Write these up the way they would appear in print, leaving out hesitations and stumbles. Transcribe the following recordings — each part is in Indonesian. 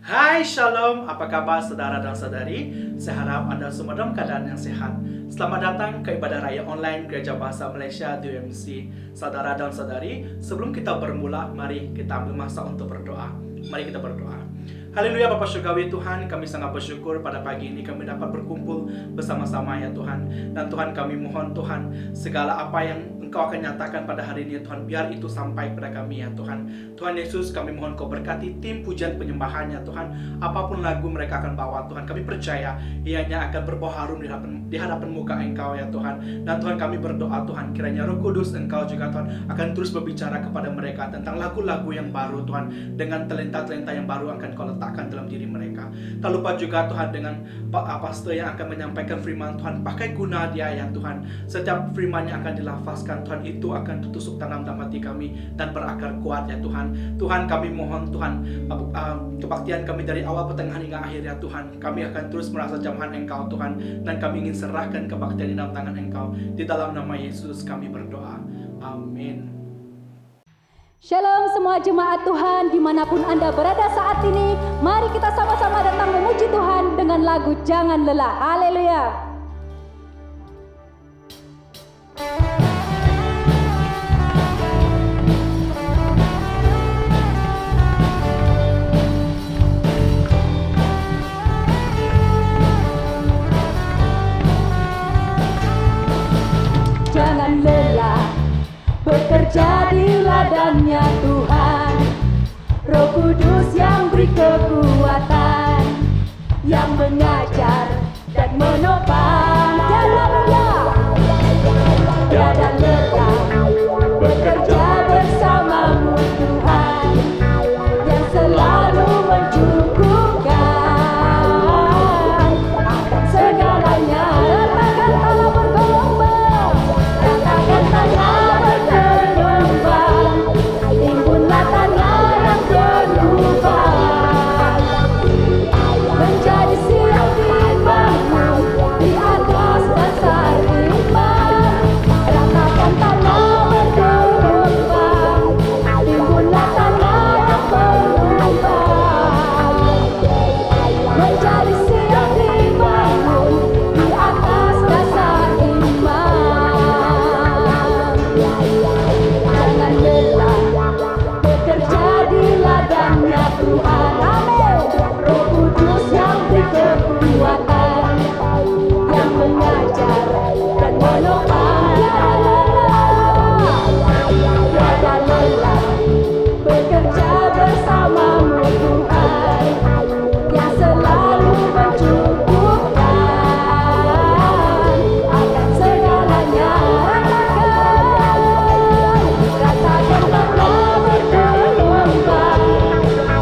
Hai Shalom, apa kabar saudara dan saudari? Saya harap Anda semua dalam keadaan yang sehat. Selamat datang ke ibadah raya online Gereja Bahasa Malaysia DMC. Saudara dan saudari, sebelum kita bermula, mari kita ambil masa untuk berdoa. Mari kita berdoa. Haleluya Bapa Surgawi Tuhan, kami sangat bersyukur pada pagi ini kami dapat berkumpul bersama-sama ya Tuhan. Dan Tuhan kami mohon Tuhan, segala apa yang Engkau akan nyatakan pada hari ini ya Tuhan, biar itu sampai pada kami ya Tuhan. Tuhan Yesus, kami mohon Kau berkati tim pujian penyembahannya Tuhan. Apapun lagu mereka akan bawa Tuhan, kami percaya ianya akan berbau harum di hadapan muka Engkau ya Tuhan. Dan Tuhan kami berdoa Tuhan, kiranya Roh Kudus Engkau juga Tuhan akan terus berbicara kepada mereka tentang lagu-lagu yang baru Tuhan, dengan talenta-talenta yang baru akan Kau letakkan dalam diri mereka. Tak lupa juga Tuhan dengan pastor yang akan menyampaikan firman Tuhan, pakai guna dia ya Tuhan. Setiap firman yang akan dilafazkan Tuhan, itu akan tertusuk tanam dalam hati kami dan berakar kuat ya Tuhan. Tuhan kami mohon Tuhan, kebaktian kami dari awal pertengahan hingga akhir ya Tuhan, kami akan terus merasa jamahan Engkau Tuhan, dan kami ingin serahkan kebaktian di dalam tangan Engkau. Di dalam nama Yesus kami berdoa, amin. Shalom semua jemaat Tuhan dimanapun Anda berada saat ini. Mari kita sama-sama datang memuji Tuhan dengan lagu Jangan Lelah. Haleluya. Jangan lelah bekerja di ladangnya Tuhan. Roh Kudus yang beri kekuatan, yang mengajar dan menopang. Jangan lelah, tiada lelah bekerja bersamamu Tuhan, yang selalu mencukupkan segalanya. Ratakan tanah bergelombang, ratakan tanah bergelombang, timbunlah tanah yang berlubang, menjadi siap dibangun di atas dasar iman. Ratakan tanah bergelombang, timbunlah tanah yang berlubang, menjadi siap dibangun di atas dasar iman. Jangan lelah bekerja di ladangnya Tuhan. Amin. Roh Kudus yang beri kekuatan, yang mengajar dan menopang. Tiada lelah bekerja bersamamu Tuhan, yang selalu mencukupkan akan segalanya. Ratakan tanah bergelombang,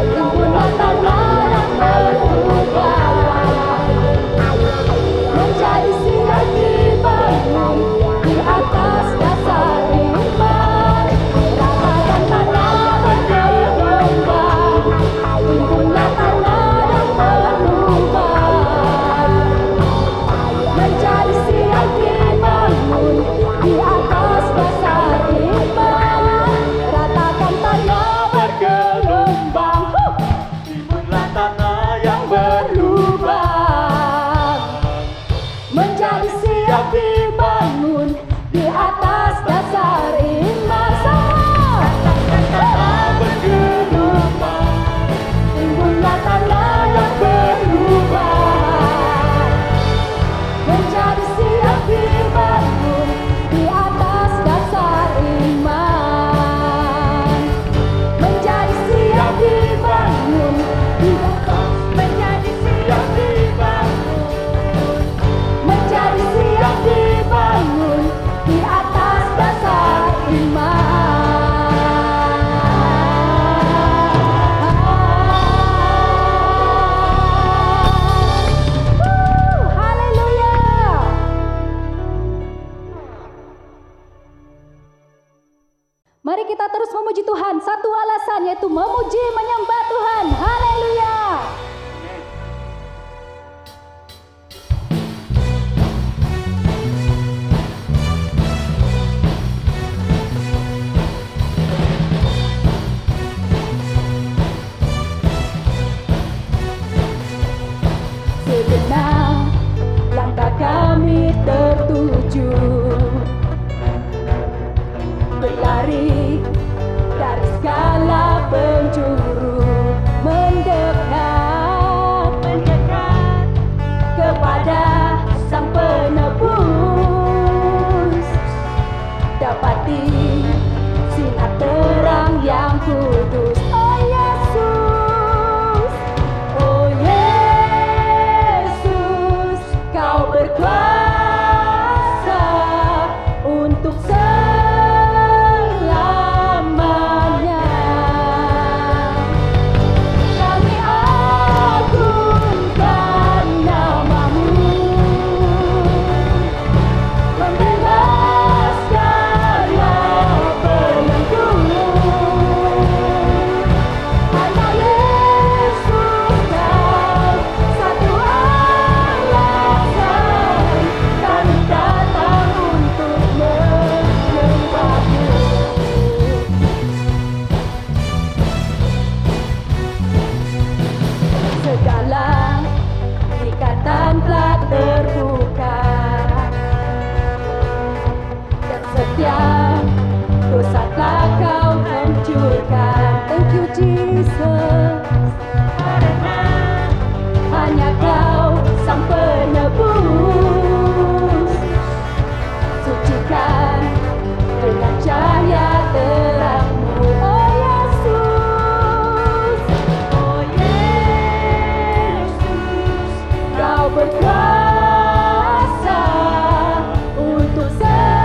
timbunlah tanah yang berlubang, menjadi siap dibangun di atas dasar iman. Ratakan tanah bergelombang, timbunlah tanah yang berlubang, menjadi siap dibangun di atas dasar iman. Ratakan tanah bergelombang, timbunlah tanah yang berlubang, menjadi siap dibangun di atas dasar iman. Ratakan tanah bergelombang, timbunlah tanah yang berlubang, menjadi siap dibangun di atas dasar iman. Menjadi siap dibangun di atas, menjadi siap dibangun, menjadi siap dibangun di atas dasar iman. Haleluya. Mari kita terus memuji Tuhan. Satu alasan yaitu memuji menyembah Tuhan. Haleluya. segenap langkah kami tertuju, berlari dari segala penjuru, mendekat kepada Sang Penebus, dapati sinar terang yang kudus. Oh Yesus, oh Yesus, Kau berkuasa untuk selamanya. Kami agungkan nama-Mu, membebaskan belenggu. Hanya Yesus Kau satu alasan kami datang untuk menyembah-Mu. Segala ikatan telah terbuka, dan setiap dosa telah Kau hancurkan. Thank you Jesus, karena hanya Kau Sang Penebus, sucikan dengan cahaya terang-Mu. Oh Yesus, oh Yesus, Kau berkuasa untuk selamanya.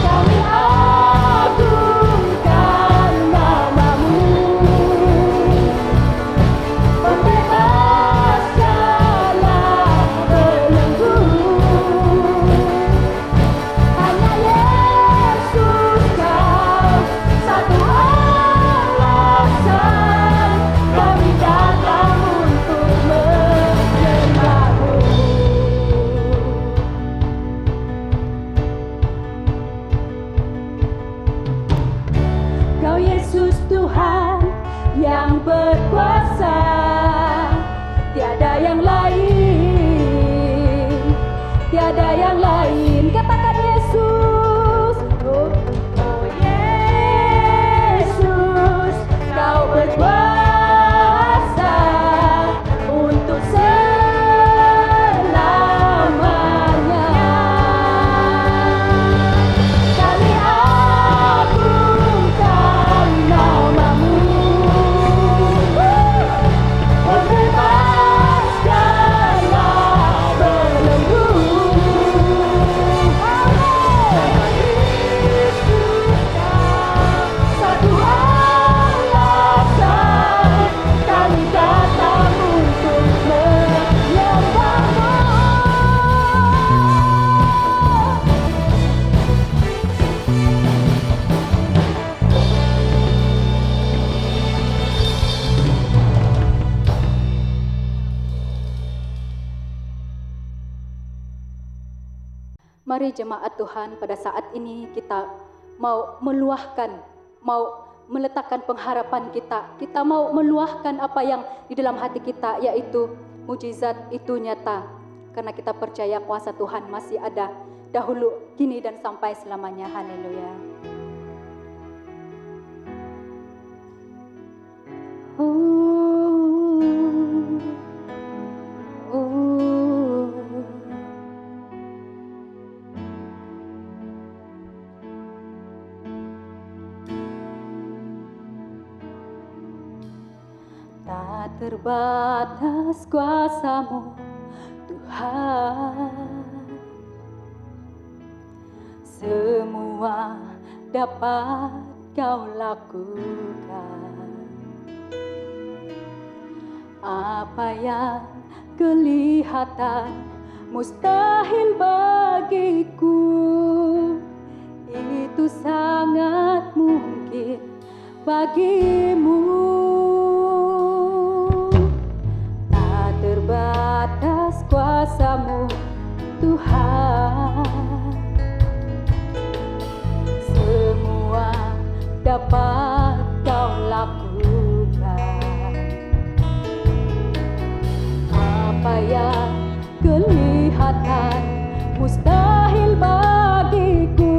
Kami agungkan nama-Mu, membebaskanlah belenggu. Hanya Yesus Kau satu alasan kami datang untuk menyembah-Mu. Kau Yesus Tuhan yang berkuasa, tiada yang lain, tiada yang lain. Katakan Yesus, oh, oh Yesus, Kau berkuasa untuk selamanya. Kami agungkan nama-Mu, membebaskanlah belenggu. Hanya Yesus Kau satu alasan kami datang untuk menyembah-Mu. Mari jemaat Tuhan, pada saat ini kita mau meluahkan, mau meletakkan pengharapan kita. Kita mau meluahkan apa yang di dalam hati kita, yaitu mujizat itu nyata. Karena kita percaya kuasa Tuhan masih ada dahulu, kini dan sampai selamanya. Haleluya. Tak terbatas kuasa-Mu Tuhan, semua dapat Kau lakukan. Apa yang kelihatan mustahil bagiku, itu sangat mungkin bagimu. Tak terbatas kuasa-Mu Tuhan, semua dapat Kau lakukan. mustahil bagiku.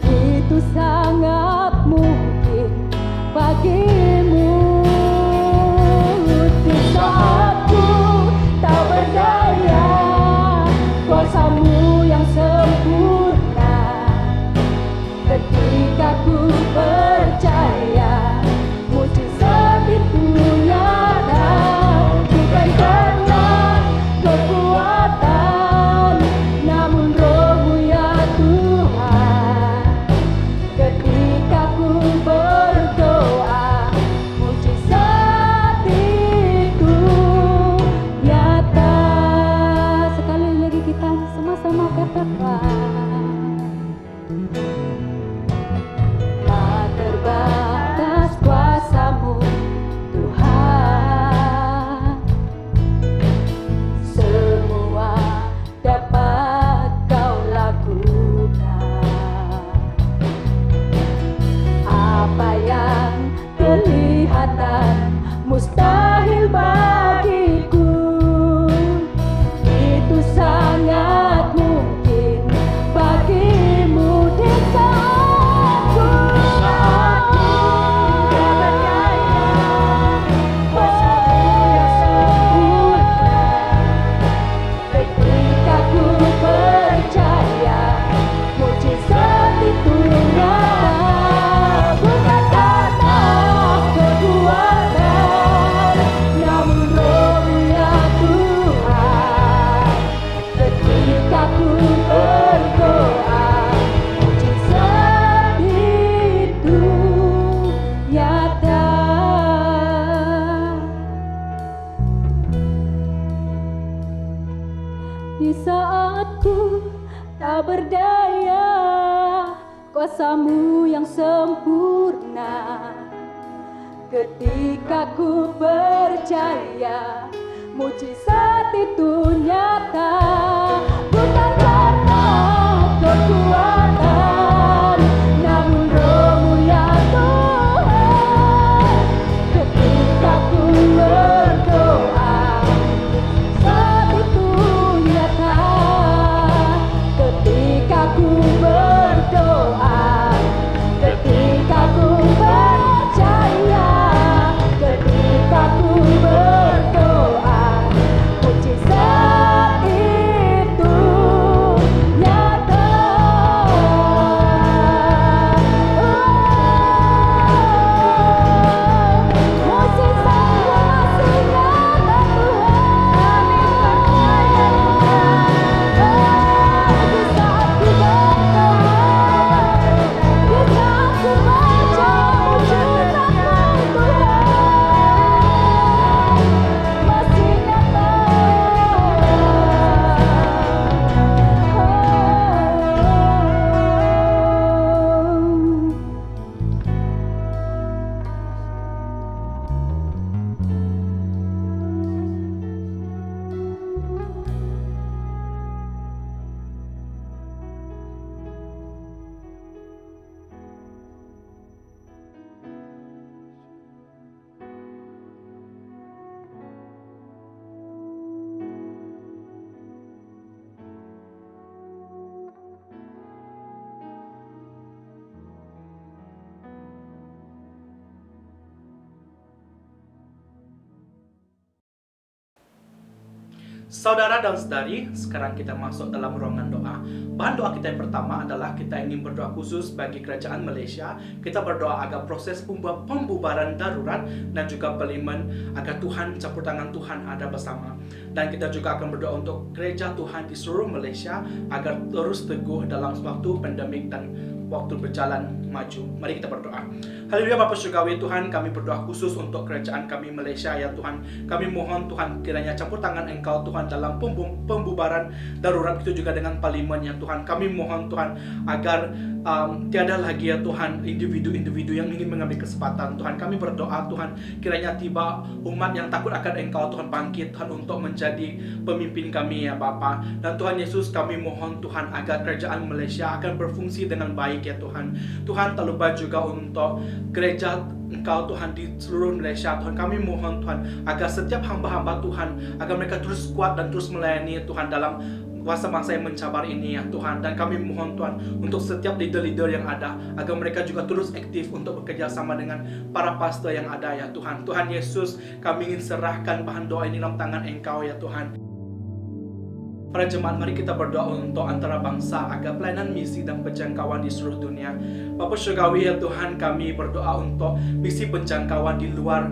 Itu sangat mungkin bagimu. Di saat ku tak berdaya, kuasamu yang sempurna. Ketika ku percaya, mujizat itu nyata. Bukan karena kekuatan, namun Roh-Mu ya Tuhan. Ketika ku berdoa, mujizat itu nyata. Sekali lagi kita sama-sama katakan, tak terbatas kuasa-Mu Tuhan. Semua dapat Kau lakukan. Apa yang kelihatan mustahil bagiku, itu sangat mungkin bagimu. Di saat ku tak berdaya, kuasa-Mu yang sempurna. Ketika ku percaya, mujizat itu nyata. Bukan karena kekuatan, namun Roh-Mu ya Tuhan. Ketika ku berdoa, mujizat itu nyata. Di saat ku tak berdaya, kuasa-Mu yang sempurna. Ketika ku percaya, mujizat itu nyata. Bukan karena kekuatan, namun Roh-Mu ya Tuhan. Ketika ku berdoa, mujizat itu nyata. Ketika ku berdoa, ketika ku percaya, ketika ku berdoa, mujizat itu nyata. Mujizat masih nyata Tuhan. Di saat ku berdoa, di saat ku baca mujizat-Mu Tuhan, masih nyata. Saudara dan saudari, sekarang kita masuk dalam ruangan doa. Bahan doa kita yang pertama adalah kita ingin berdoa khusus bagi kerajaan Malaysia. Kita berdoa agar proses pembubaran darurat dan juga parlimen, agar Tuhan, campur tangan Tuhan ada bersama. Dan kita juga akan berdoa untuk gereja Tuhan di seluruh Malaysia agar terus teguh dalam waktu pandemik dan waktu berjalan maju. Mari kita berdoa. Haleluya Bapa Surgawi Tuhan, kami berdoa khusus untuk kerajaan kami Malaysia ya Tuhan. Kami mohon Tuhan kiranya campur tangan Engkau Tuhan dalam pembubaran darurat, itu juga dengan parlimen ya Tuhan. Kami mohon Tuhan agar tiada lagi ya Tuhan individu-individu yang ingin mengambil kesempatan Tuhan. Kami berdoa Tuhan kiranya tiba umat yang takut akan Engkau Tuhan bangkit Tuhan untuk menjadi pemimpin kami ya Bapa. Dan Tuhan Yesus, kami mohon Tuhan agar kerajaan Malaysia akan berfungsi dengan baik ya Tuhan. Tuhan, tak lupa juga untuk gereja Engkau Tuhan di seluruh Malaysia Tuhan. Kami mohon Tuhan agar setiap hamba-hamba Tuhan, agar mereka terus kuat dan terus melayani Tuhan dalam masa-masa yang mencabar ini ya Tuhan. Dan kami mohon Tuhan untuk setiap leader-leader yang ada, agar mereka juga terus aktif untuk bekerja sama dengan para pastor yang ada ya Tuhan. Tuhan Yesus, kami ingin serahkan bahan doa ini dalam tangan Engkau ya Tuhan. Para jemaat, mari kita berdoa untuk antara bangsa agar pelayanan misi dan penjangkauan di seluruh dunia. Bapa Surgawi ya Tuhan, kami berdoa untuk misi penjangkauan di luar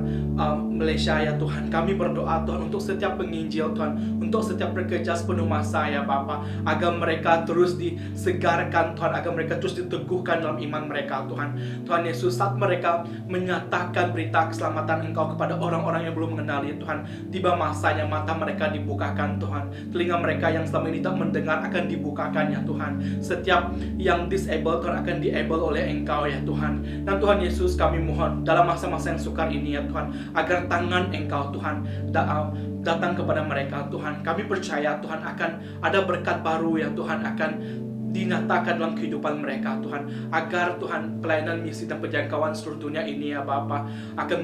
Malaysia ya Tuhan. Kami berdoa Tuhan untuk setiap penginjil Tuhan, untuk setiap pekerja sepenuh masa ya Bapa, agar mereka terus disegarkan Tuhan, agar mereka terus diteguhkan dalam iman mereka Tuhan. Tuhan Yesus, saat mereka menyatakan berita keselamatan Engkau kepada orang-orang yang belum mengenali Tuhan, tiba masanya mata mereka dibukakan Tuhan, telinga mereka yang selama ini tak mendengar akan dibukakan ya Tuhan. Setiap yang disable Tuhan akan di-able oleh Engkau ya Tuhan. Dan Tuhan Yesus, kami mohon dalam masa-masa yang sukar ini ya Tuhan, agar tangan Engkau Tuhan datang kepada mereka Tuhan. Kami percaya Tuhan akan ada berkat baru ya Tuhan, akan dinyatakan dalam kehidupan mereka Tuhan, agar Tuhan pelayanan misi dan penjangkauan seluruh dunia ini ya Bapa akan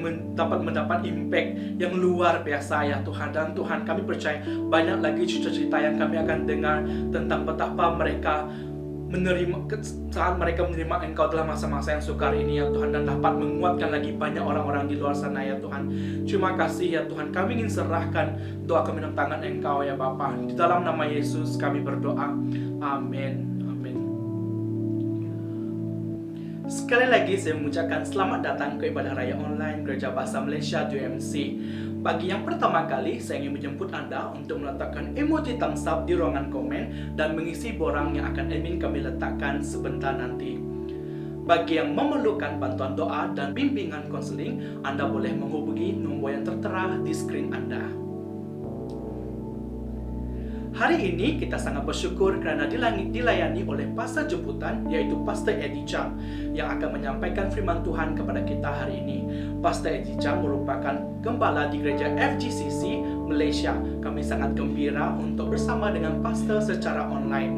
mendapat impact yang luar biasa ya Tuhan. Dan Tuhan, kami percaya banyak lagi cerita-cerita yang kami akan dengar tentang betapa mereka saat mereka menerima Engkau dalam masa-masa yang sukar ini ya Tuhan, dan dapat menguatkan lagi banyak orang-orang di luar sana ya Tuhan. Terima kasih ya Tuhan, kami ingin serahkan doa kami dalam tangan Engkau ya Bapa. Di dalam nama Yesus kami berdoa, amin. Sekali lagi saya mengucapkan selamat datang ke ibadah raya online Gereja Bahasa Malaysia DUMC. Bagi yang pertama kali, saya ingin menjemput Anda untuk meletakkan emoji thumbs up di ruangan komen dan mengisi borang yang akan admin kami letakkan sebentar nanti. Bagi yang memerlukan bantuan doa dan bimbingan konseling, Anda boleh menghubungi nombor yang tertera di skrin Anda. Hari ini kita sangat bersyukur kerana dilayani oleh pastor jemputan, yaitu Pastor Eddie Chang, yang akan menyampaikan firman Tuhan kepada kita hari ini. Pastor Eddie Chang merupakan gembala di gereja FGCC Malaysia. Kami sangat gembira untuk bersama dengan pastor secara online.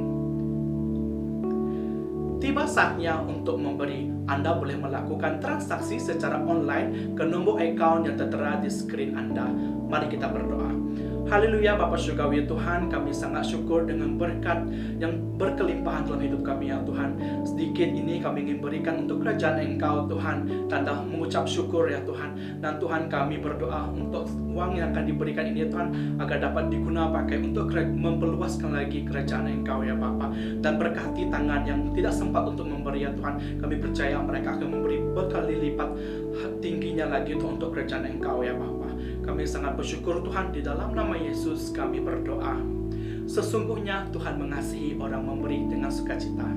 Tiba saatnya untuk memberi. Anda boleh melakukan transaksi secara online ke nombor akaun yang tertera di skrin Anda. Mari kita berdoa. Haleluya Bapa Surgawi Tuhan, kami sangat syukur dengan berkat yang berkelimpahan dalam hidup kami ya Tuhan. Sedikit ini kami ingin berikan untuk kerajaan Engkau Tuhan, tanda mengucap syukur ya Tuhan. Dan Tuhan, kami berdoa untuk uang yang akan diberikan ini Tuhan, agar dapat digunakan pakai untuk memperluaskan lagi kerajaan Engkau ya Bapa. Dan berkati tangan yang tidak sempat untuk memberi ya Tuhan, kami percaya mereka akan memberi berkali lipat tingginya lagi untuk kerajaan Engkau ya Bapa. Kami sangat bersyukur Tuhan, di dalam nama Yesus kami berdoa. Sesungguhnya Tuhan mengasihi orang memberi dengan sukacita.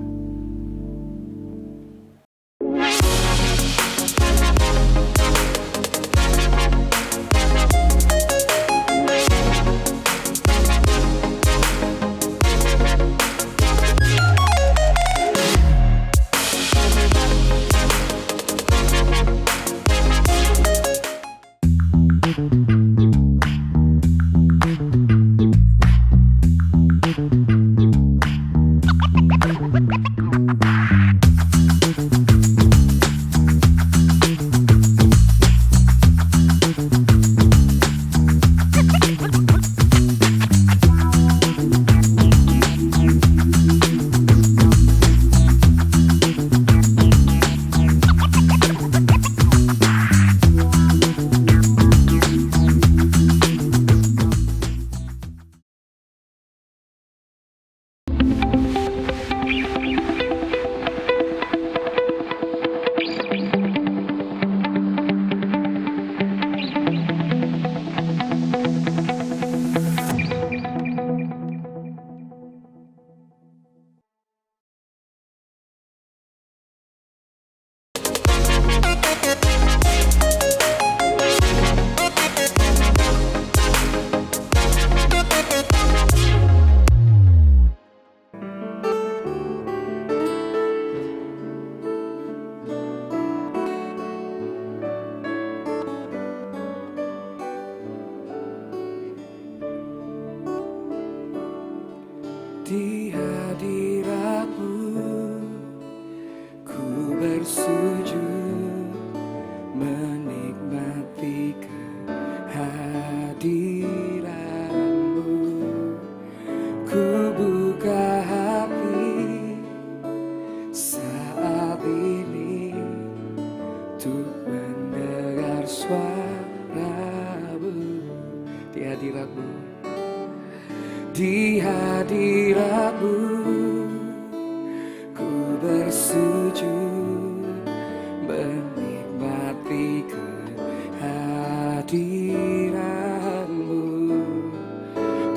Di hadirat-Mu ku bersujud, menikmati kehadiran-Mu. Ku untuk mendengar suara-Mu di hadirat-Mu. Di hadirat-Mu ku bersujud menikmati kehadiran-Mu.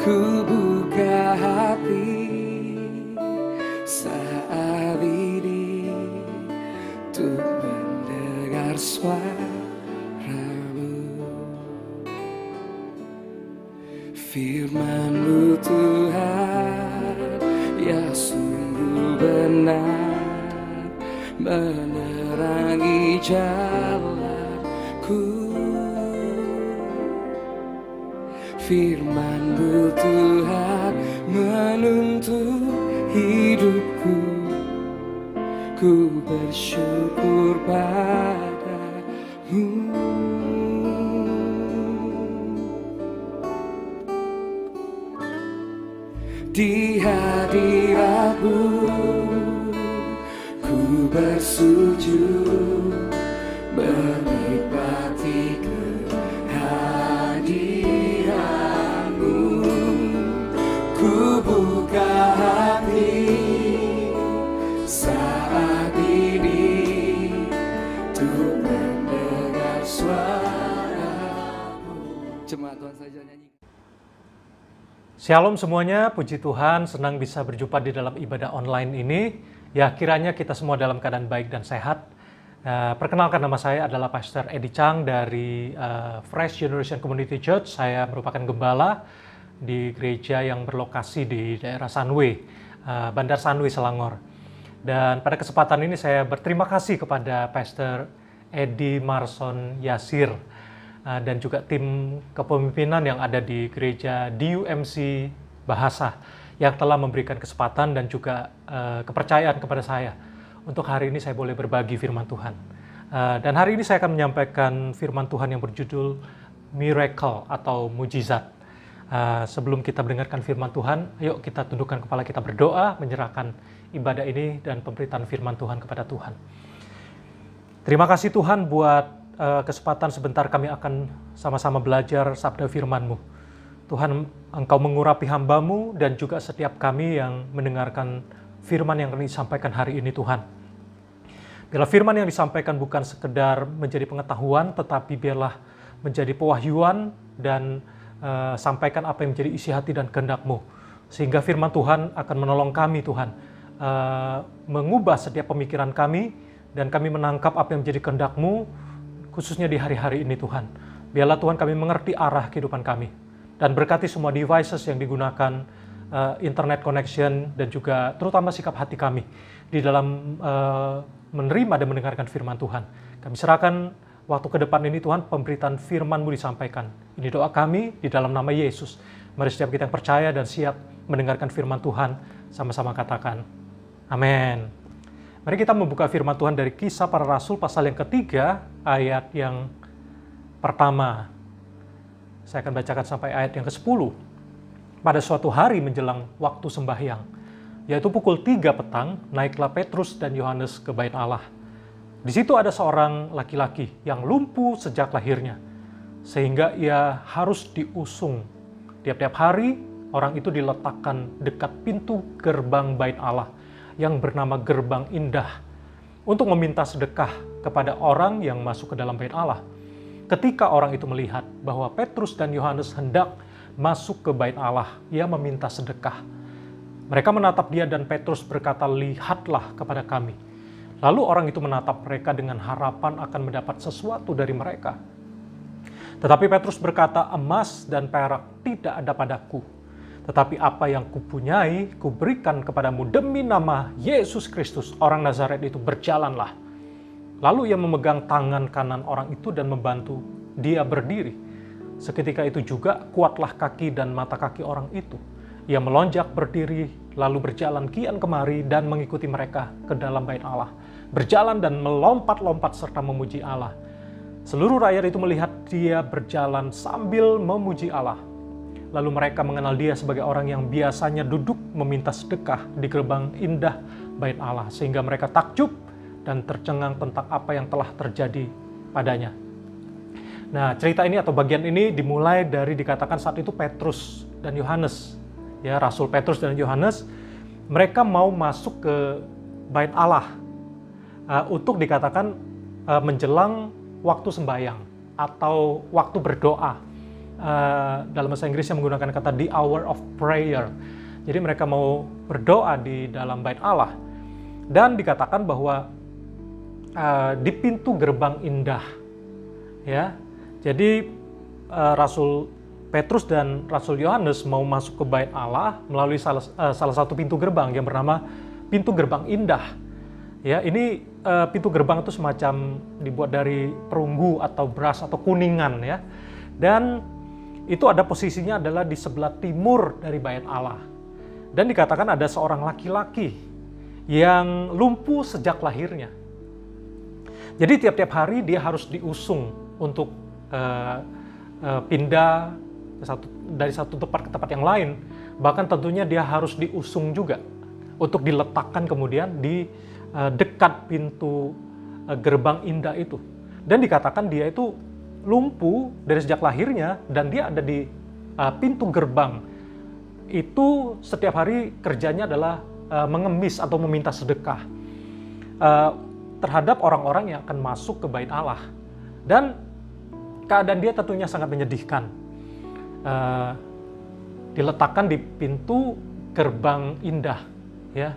Ku buka hati saat ini untuk mendengar suara-Mu. Firman-Mu Tuhan, ya sungguh benar, menerangi jalanku. Firman-Mu Tuhan, menuntun hidupku. Ku bersyukur padamu. Di hadirat-Mu ku bersujud menikmati kehadiran-Mu. Ku buka hati saat ini untuk mendengar suara-Mu. Jemaat Tuhan saja nyanyi. Shalom semuanya, puji Tuhan, senang bisa berjumpa di dalam ibadah online ini. Ya, kiranya kita semua dalam keadaan baik dan sehat. Perkenalkan, nama saya adalah Pastor Eddie Chang dari Fresh Generation Community Church. Saya merupakan gembala di gereja yang berlokasi di daerah Sunway, Bandar Sunway, Selangor. Dan pada kesempatan ini saya berterima kasih kepada Pastor Edi Marson Yasir dan juga tim kepemimpinan yang ada di gereja DUMC Bahasa yang telah memberikan kesempatan dan juga kepercayaan kepada saya untuk hari ini saya boleh berbagi firman Tuhan. Dan hari ini saya akan menyampaikan firman Tuhan yang berjudul Miracle atau Mujizat. Sebelum kita mendengarkan firman Tuhan, ayo kita tundukkan kepala kita berdoa, menyerahkan ibadah ini dan pemberitaan firman Tuhan kepada Tuhan. Terima kasih Tuhan buat kesempatan sebentar kami akan sama-sama belajar sabda firman-Mu. Tuhan, Engkau mengurapi hamba-Mu dan juga setiap kami yang mendengarkan firman yang disampaikan hari ini Tuhan. Biarlah firman yang disampaikan bukan sekedar menjadi pengetahuan, tetapi biarlah menjadi pewahyuan dan sampaikan apa yang menjadi isi hati dan kehendak-Mu. Sehingga firman Tuhan akan menolong kami Tuhan, mengubah setiap pemikiran kami dan kami menangkap apa yang menjadi kehendak-Mu, khususnya di hari-hari ini Tuhan. Biarlah Tuhan kami mengerti arah kehidupan kami. Dan berkati semua devices yang digunakan, internet connection, dan juga terutama sikap hati kami di dalam menerima dan mendengarkan firman Tuhan. Kami serahkan waktu ke depan ini Tuhan, pemberitaan firman-Mu disampaikan. Ini doa kami di dalam nama Yesus. Mari setiap kita yang percaya dan siap mendengarkan firman Tuhan, sama-sama katakan, amin. Mari kita membuka firman Tuhan dari Kisah Para Rasul pasal yang ketiga, ayat yang pertama. Saya akan bacakan sampai ayat yang ke-10. Pada suatu hari menjelang waktu sembahyang, yaitu pukul 3 petang, naiklah Petrus dan Yohanes ke bait Allah. Di situ ada seorang laki-laki yang lumpuh sejak lahirnya, sehingga ia harus diusung. Tiap-tiap hari, orang itu diletakkan dekat pintu gerbang bait Allah, yang bernama Gerbang Indah, untuk meminta sedekah kepada orang yang masuk ke dalam bait Allah. Ketika orang itu melihat bahwa Petrus dan Yohanes hendak masuk ke bait Allah, ia meminta sedekah. Mereka menatap dia dan Petrus berkata, "Lihatlah kepada kami." Lalu orang itu menatap mereka dengan harapan akan mendapat sesuatu dari mereka. Tetapi Petrus berkata, "Emas dan perak tidak ada padaku. Tetapi apa yang kupunyai, kuberikan kepadamu demi nama Yesus Kristus, orang Nazaret itu, berjalanlah." Lalu ia memegang tangan kanan orang itu dan membantu dia berdiri. Seketika itu juga kuatlah kaki dan mata kaki orang itu. Ia melonjak berdiri, lalu berjalan kian kemari dan mengikuti mereka ke dalam bait Allah. Berjalan dan melompat-lompat serta memuji Allah. Seluruh rakyat itu melihat dia berjalan sambil memuji Allah. Lalu mereka mengenal dia sebagai orang yang biasanya duduk meminta sedekah di gerbang indah bait Allah. Sehingga mereka takjub dan tercengang tentang apa yang telah terjadi padanya. Nah, cerita ini atau bagian ini dimulai dari dikatakan saat itu Petrus dan Yohanes, ya, Rasul Petrus dan Yohanes, mereka mau masuk ke Bait Allah untuk dikatakan menjelang waktu sembahyang atau waktu berdoa. Dalam bahasa Inggrisnya menggunakan kata the hour of prayer. Jadi mereka mau berdoa di dalam Bait Allah. Dan dikatakan bahwa di pintu gerbang indah, ya. Jadi Rasul Petrus dan Rasul Yohanes mau masuk ke Bait Allah melalui salah satu pintu gerbang yang bernama pintu gerbang indah. Ya, ini pintu gerbang itu semacam dibuat dari perunggu atau beras atau kuningan, ya. Dan itu ada posisinya adalah di sebelah timur dari Bait Allah. Dan dikatakan ada seorang laki-laki yang lumpuh sejak lahirnya. Jadi tiap-tiap hari dia harus diusung untuk pindah dari satu tempat ke tempat yang lain. Bahkan tentunya dia harus diusung juga untuk diletakkan kemudian di dekat pintu gerbang indah itu. Dan dikatakan dia itu lumpuh dari sejak lahirnya dan dia ada di pintu gerbang. Itu setiap hari kerjanya adalah mengemis atau meminta sedekah terhadap orang-orang yang akan masuk ke Bait Allah. Dan keadaan dia tentunya sangat menyedihkan. Diletakkan di pintu gerbang indah, ya.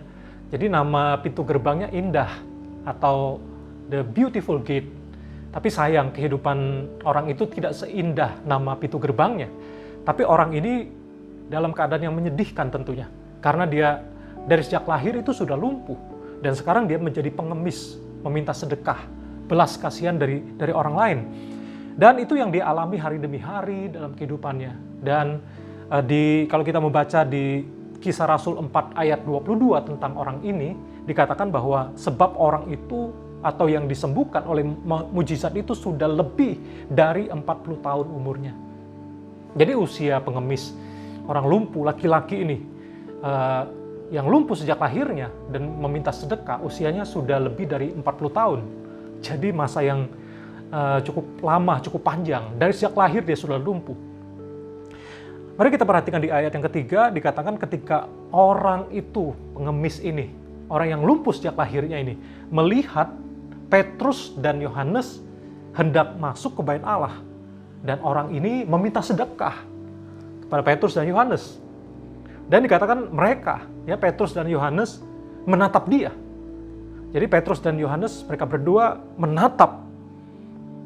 Jadi nama pintu gerbangnya Indah atau The Beautiful Gate. Tapi sayang, kehidupan orang itu tidak seindah nama pintu gerbangnya. Tapi orang ini dalam keadaan yang menyedihkan tentunya. Karena dia dari sejak lahir itu sudah lumpuh. Dan sekarang dia menjadi pengemis, meminta sedekah, belas kasihan dari orang lain. Dan itu yang dia alami hari demi hari dalam kehidupannya. Dan kalau kita membaca di Kisah Rasul 4 ayat 22 tentang orang ini, dikatakan bahwa sebab orang itu atau yang disembuhkan oleh mujizat itu sudah lebih dari 40 tahun umurnya. Jadi usia pengemis, orang lumpuh, laki-laki ini, yang lumpuh sejak lahirnya dan meminta sedekah, usianya sudah lebih dari 40 tahun. Jadi masa yang cukup lama, cukup panjang. Dari sejak lahir dia sudah lumpuh. Mari kita perhatikan di ayat yang ketiga, dikatakan ketika orang itu, pengemis ini, orang yang lumpuh sejak lahirnya ini, melihat Petrus dan Yohanes hendak masuk ke Bait Allah. Dan orang ini meminta sedekah kepada Petrus dan Yohanes. Dan dikatakan mereka, ya, Petrus dan Yohanes menatap dia. Jadi Petrus dan Yohanes, mereka berdua menatap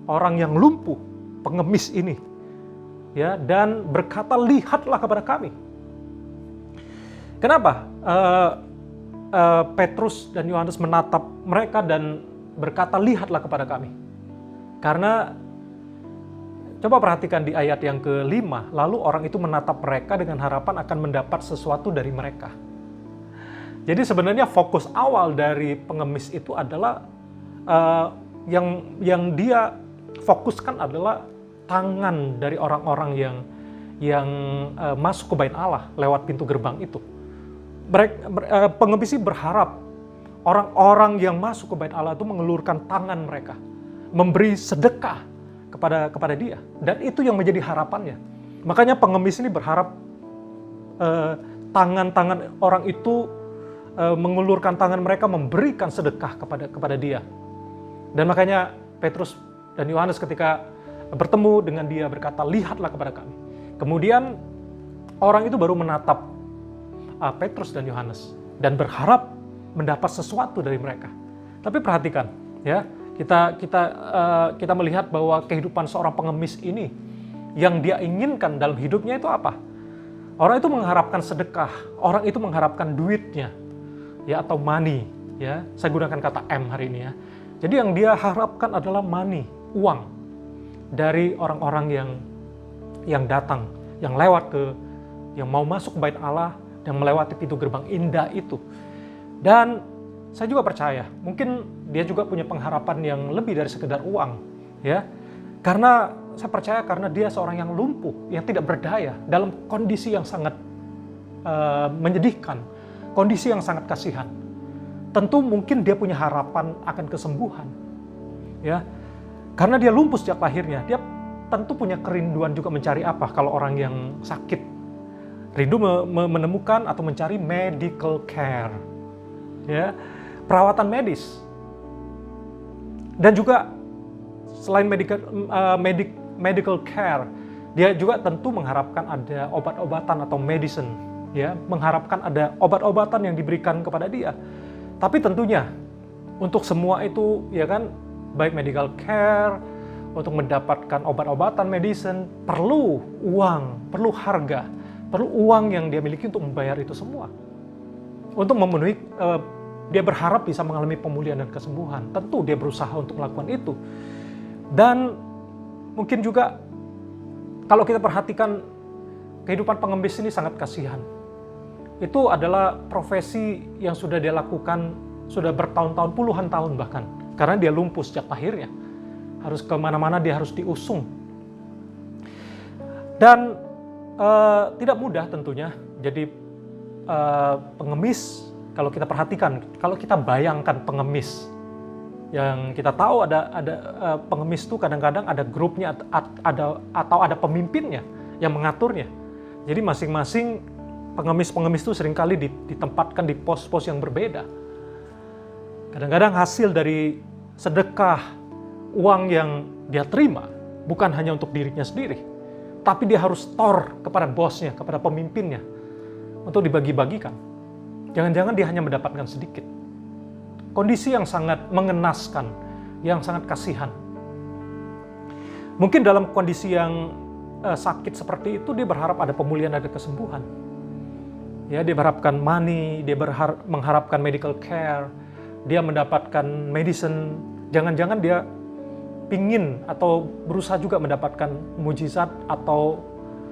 orang yang lumpuh, pengemis ini, ya, dan berkata, lihatlah kepada kami. Kenapa Petrus dan Yohanes menatap mereka dan berkata, lihatlah kepada kami? Karena coba perhatikan di ayat yang ke-5, lalu orang itu menatap mereka dengan harapan akan mendapat sesuatu dari mereka. Jadi sebenarnya fokus awal dari pengemis itu adalah yang dia fokuskan adalah tangan dari orang-orang yang masuk ke Bait Allah lewat pintu gerbang itu. Pengemis ini berharap orang-orang yang masuk ke Bait Allah itu mengelurkan tangan mereka, memberi sedekah kepada dia, dan itu yang menjadi harapannya. Makanya pengemis ini berharap tangan-tangan orang itu mengulurkan tangan mereka, memberikan sedekah kepada dia. Dan makanya Petrus dan Yohanes ketika bertemu dengan dia berkata, lihatlah kepada kami. Kemudian orang itu baru menatap Petrus dan Yohanes dan berharap mendapat sesuatu dari mereka. Tapi perhatikan, ya, kita melihat bahwa kehidupan seorang pengemis ini, yang dia inginkan dalam hidupnya itu apa? Orang itu mengharapkan sedekah, orang itu mengharapkan duitnya, ya, atau money, ya. Saya gunakan kata M hari ini, ya. Jadi yang dia harapkan adalah money, uang dari orang-orang yang datang, yang mau masuk ke Bait Allah dan melewati pintu gerbang indah itu. Dan saya juga percaya, mungkin dia juga punya pengharapan yang lebih dari sekedar uang, ya. Karena saya percaya karena dia seorang yang lumpuh, yang tidak berdaya, dalam kondisi yang sangat menyedihkan, kondisi yang sangat kasihan. tentu mungkin dia punya harapan akan kesembuhan. Ya. Karena dia lumpuh sejak lahirnya, dia tentu punya kerinduan juga mencari apa kalau orang yang sakit. Rindu menemukan atau mencari medical care. Ya, perawatan medis. Dan juga selain medical care, dia juga tentu mengharapkan ada obat-obatan atau medicine, ya, mengharapkan ada obat-obatan yang diberikan kepada dia. Tapi tentunya untuk semua itu, ya kan, baik medical care, untuk mendapatkan obat-obatan medicine, perlu uang, perlu harga, perlu uang yang dia miliki untuk membayar itu semua. Untuk memenuhi, dia berharap bisa mengalami pemulihan dan kesembuhan. Tentu dia berusaha untuk melakukan itu. Dan mungkin juga kalau kita perhatikan kehidupan pengemis ini sangat kasihan. Itu adalah profesi yang sudah dia lakukan sudah bertahun-tahun, puluhan tahun bahkan. Karena dia lumpuh sejak lahirnya. Harus kemana-mana dia harus diusung. Dan tidak mudah tentunya. Jadi pengemis, kalau kita perhatikan, kalau kita bayangkan pengemis, yang kita tahu ada pengemis itu kadang-kadang ada grupnya atau ada pemimpinnya yang mengaturnya. Jadi masing-masing pengemis-pengemis itu seringkali ditempatkan di pos-pos yang berbeda. Kadang-kadang hasil dari sedekah, uang yang dia terima bukan hanya untuk dirinya sendiri, tapi dia harus store kepada bosnya, kepada pemimpinnya untuk dibagi-bagikan. Jangan-jangan dia hanya mendapatkan sedikit. Kondisi yang sangat mengenaskan, yang sangat kasihan. Mungkin dalam kondisi yang sakit seperti itu dia berharap ada pemulihan, ada kesembuhan. Ya, dia berharapkan money, dia mengharapkan medical care, dia mendapatkan medicine. Jangan-jangan dia pingin atau berusaha juga mendapatkan mujizat atau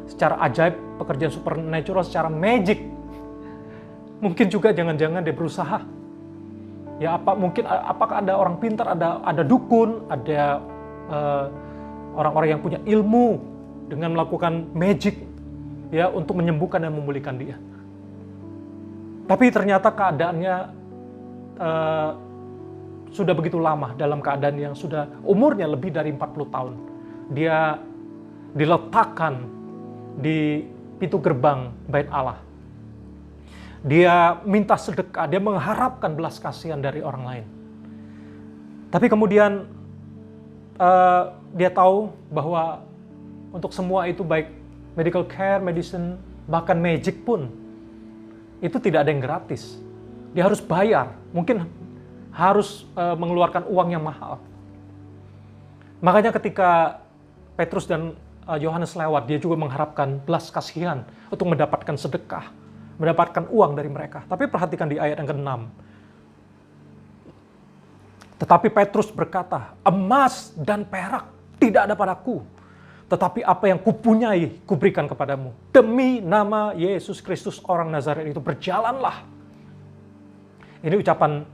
secara ajaib, pekerjaan supernatural, secara magic. Mungkin juga jangan-jangan dia berusaha. Ya, apakah ada orang pintar, ada dukun, ada orang-orang yang punya ilmu dengan melakukan magic, ya, untuk menyembuhkan dan memulihkan dia. Tapi ternyata keadaannya sudah begitu lama, dalam keadaan yang sudah umurnya lebih dari 40 tahun. Dia diletakkan di pintu gerbang Bait Allah. Dia minta sedekah, dia mengharapkan belas kasihan dari orang lain. Tapi kemudian dia tahu bahwa untuk semua itu, baik medical care, medicine, bahkan magic pun, itu tidak ada yang gratis. Dia harus bayar, mungkin harus mengeluarkan uang yang mahal. Makanya ketika Petrus dan Yohanes lewat, dia juga mengharapkan belas kasihan untuk mendapatkan sedekah, mendapatkan uang dari mereka. Tapi perhatikan di ayat yang ke-6. Tetapi Petrus berkata, emas dan perak tidak ada padaku, tetapi apa yang kupunyai kuberikan kepadamu. Demi nama Yesus Kristus orang Nazaret itu, berjalanlah. Ini ucapan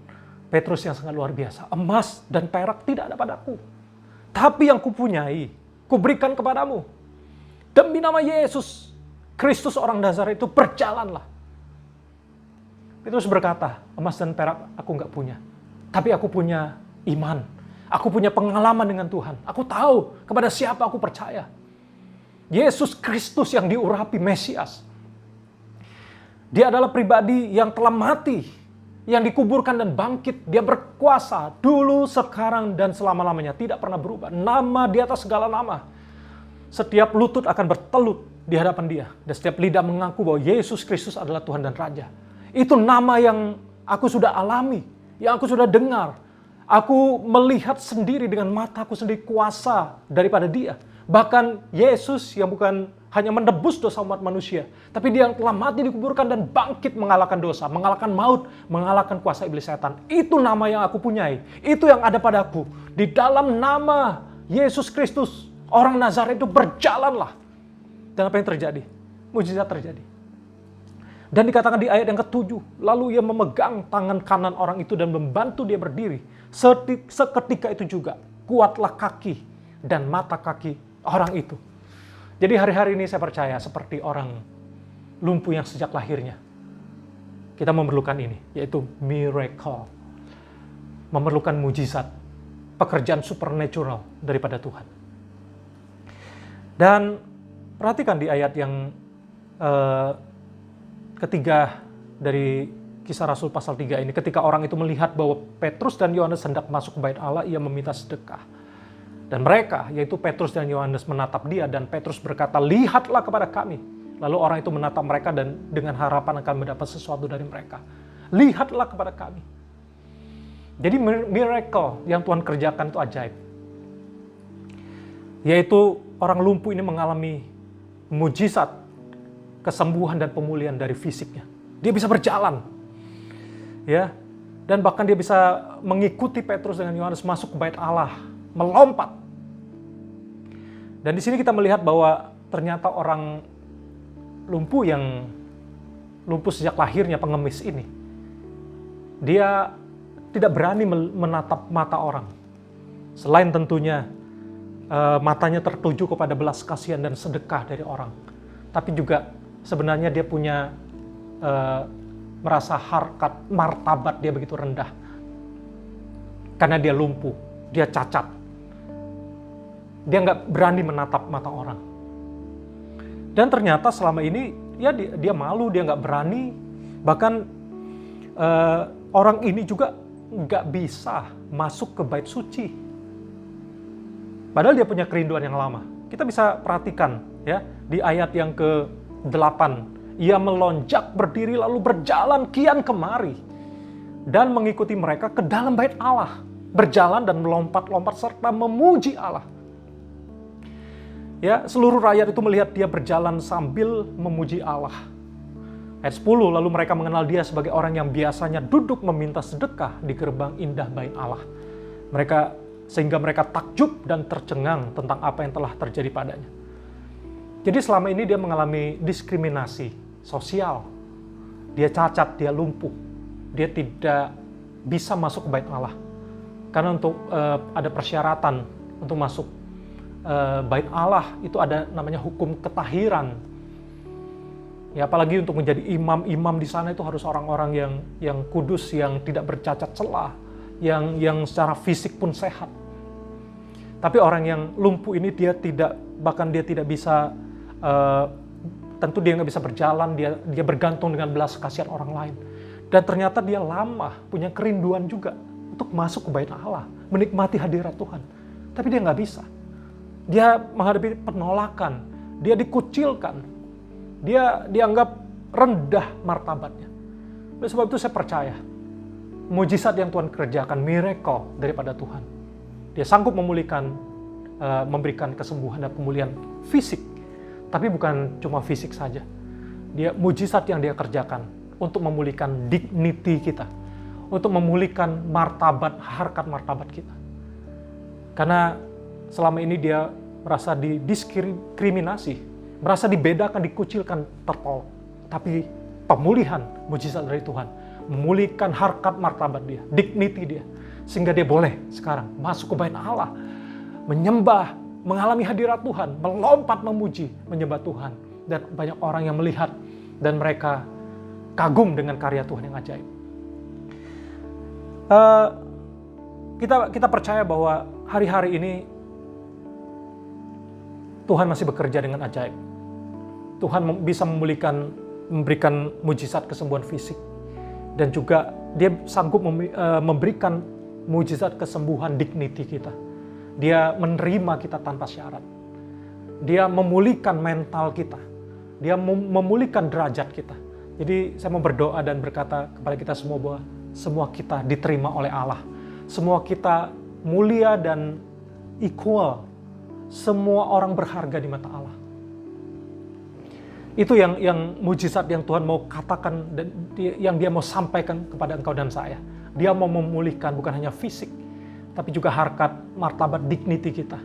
Petrus yang sangat luar biasa. Emas dan perak tidak ada padaku, tapi yang kupunyai kuberikan kepadamu. Demi nama Yesus Kristus orang Nazaret itu, berjalanlah. Petrus berkata, emas dan perak aku nggak punya, tapi aku punya iman. Aku punya pengalaman dengan Tuhan. Aku tahu kepada siapa aku percaya. Yesus Kristus yang diurapi Mesias. Dia adalah pribadi yang telah mati, yang dikuburkan dan bangkit. Dia berkuasa dulu, sekarang, dan selama-lamanya. Tidak pernah berubah. Nama di atas segala nama. Setiap lutut akan bertelut di hadapan dia. Dan setiap lidah mengaku bahwa Yesus Kristus adalah Tuhan dan Raja. Itu nama yang aku sudah alami, yang aku sudah dengar. Aku melihat sendiri dengan mataku sendiri kuasa daripada dia. Bahkan Yesus yang bukan hanya menebus dosa umat manusia, tapi dia yang telah mati, dikuburkan, dan bangkit mengalahkan dosa, mengalahkan maut, mengalahkan kuasa iblis setan. Itu nama yang aku punyai. Itu yang ada padaku. Di dalam nama Yesus Kristus, orang Nazaret itu, berjalanlah. Dan apa yang terjadi? Mujizat terjadi. Dan dikatakan di ayat yang ke-7, lalu ia memegang tangan kanan orang itu dan membantu dia berdiri. Seketika itu juga, kuatlah kaki dan mata kaki orang itu. Jadi hari-hari ini saya percaya seperti orang lumpuh yang sejak lahirnya, kita memerlukan ini, yaitu miracle. memerlukan mujizat, pekerjaan supernatural daripada Tuhan. Dan perhatikan di ayat yang ketiga dari Kisah Rasul pasal 3 ini, ketika orang itu melihat bahwa Petrus dan Yohanes hendak masuk ke bait Allah, ia meminta sedekah. Dan mereka, yaitu Petrus dan Yohanes, menatap dia, dan Petrus berkata, "Lihatlah kepada kami." Lalu orang itu menatap mereka dan dengan harapan akan mendapat sesuatu dari mereka. Lihatlah kepada kami. Jadi miracle yang Tuhan kerjakan itu ajaib. Yaitu orang lumpuh ini mengalami mujizat, kesembuhan dan pemulihan dari fisiknya. Dia bisa berjalan. Ya, dan bahkan dia bisa mengikuti Petrus dengan Yohanes masuk ke bait Allah, melompat. Dan di sini kita melihat bahwa ternyata orang lumpuh yang lumpuh sejak lahirnya, pengemis ini, dia tidak berani menatap mata orang. Selain tentunya matanya tertuju kepada belas kasihan dan sedekah dari orang, tapi juga sebenarnya dia punya merasa harkat, martabat dia begitu rendah. Karena dia lumpuh, dia cacat. Dia nggak berani menatap mata orang. Dan ternyata selama ini ya dia malu, dia nggak berani. Bahkan orang ini juga nggak bisa masuk ke bait suci. Padahal dia punya kerinduan yang lama. Kita bisa perhatikan ya di ayat yang ke-8. Ia melonjak berdiri lalu berjalan kian kemari dan mengikuti mereka ke dalam bait Allah, berjalan dan melompat-lompat serta memuji Allah. Ya, seluruh rakyat itu melihat dia berjalan sambil memuji Allah. Ayat 10, lalu mereka mengenal dia sebagai orang yang biasanya duduk meminta sedekah di gerbang indah bait Allah. Sehingga mereka takjub dan tercengang tentang apa yang telah terjadi padanya. Jadi selama ini dia mengalami diskriminasi sosial. Dia cacat, dia lumpuh. Dia tidak bisa masuk ke bait Allah. Karena untuk ada persyaratan untuk masuk bait Allah itu ada namanya hukum ketahiran. Ya, apalagi untuk menjadi imam di sana itu harus orang-orang yang kudus, yang tidak bercacat celah, yang secara fisik pun sehat. Tapi orang yang lumpuh ini dia tidak bisa, tentu dia nggak bisa berjalan, dia bergantung dengan belas kasihan orang lain. Dan ternyata dia lama punya kerinduan juga untuk masuk ke bait Allah, menikmati hadirat Tuhan. Tapi dia nggak bisa. Dia menghadapi penolakan, dia dikucilkan, dia dianggap rendah martabatnya. Oleh sebab itu saya percaya, mujizat yang Tuhan kerjakan, miracle daripada Tuhan. Dia sanggup memulihkan, memberikan kesembuhan dan pemulihan fisik. Tapi bukan cuma fisik saja. Mujizat yang dia kerjakan untuk memulihkan dignity kita. Untuk memulihkan harkat martabat kita. Karena selama ini dia merasa didiskriminasi, merasa dibedakan, dikucilkan, tertolak. Tapi pemulihan mujizat dari Tuhan memulihkan harkat martabat dia, dignity dia. Sehingga dia boleh sekarang masuk ke bait Allah, menyembah, mengalami hadirat Tuhan, melompat memuji, menyembah Tuhan. Dan banyak orang yang melihat dan mereka kagum dengan karya Tuhan yang ajaib. Kita percaya bahwa hari-hari ini Tuhan masih bekerja dengan ajaib. Tuhan bisa memberikan mujizat kesembuhan fisik. Dan juga dia sanggup memberikan mujizat kesembuhan dignity kita. Dia menerima kita tanpa syarat. Dia memulihkan mental kita. Dia memulihkan derajat kita. Jadi saya mau berdoa dan berkata kepada kita semua bahwa semua kita diterima oleh Allah. Semua kita mulia dan equal. Semua orang berharga di mata Allah. Itu yang mujizat yang Tuhan mau katakan dan yang dia mau sampaikan kepada engkau dan saya. Dia mau memulihkan bukan hanya fisik, tapi juga harkat, martabat, dignity kita.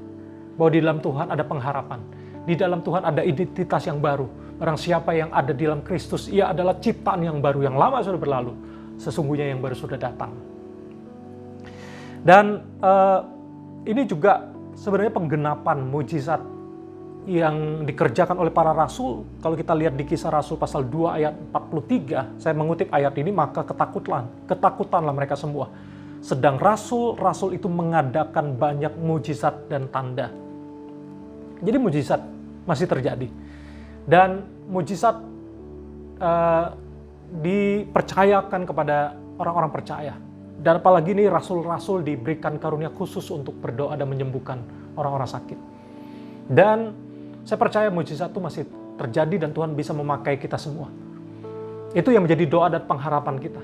Bahwa di dalam Tuhan ada pengharapan. Di dalam Tuhan ada identitas yang baru. Barang siapa yang ada di dalam Kristus, ia adalah ciptaan yang baru. Yang lama sudah berlalu, sesungguhnya yang baru sudah datang. Dan ini juga sebenarnya penggenapan mujizat yang dikerjakan oleh para rasul. Kalau kita lihat di Kisah Rasul pasal 2 ayat 43, saya mengutip ayat ini, maka ketakutanlah mereka semua. sedang rasul-rasul itu mengadakan banyak mujizat dan tanda. Jadi mujizat masih terjadi. Dan mujizat dipercayakan kepada orang-orang percaya. Dan apalagi ini rasul-rasul diberikan karunia khusus untuk berdoa dan menyembuhkan orang-orang sakit. Dan saya percaya mujizat itu masih terjadi dan Tuhan bisa memakai kita semua. Itu yang menjadi doa dan pengharapan kita.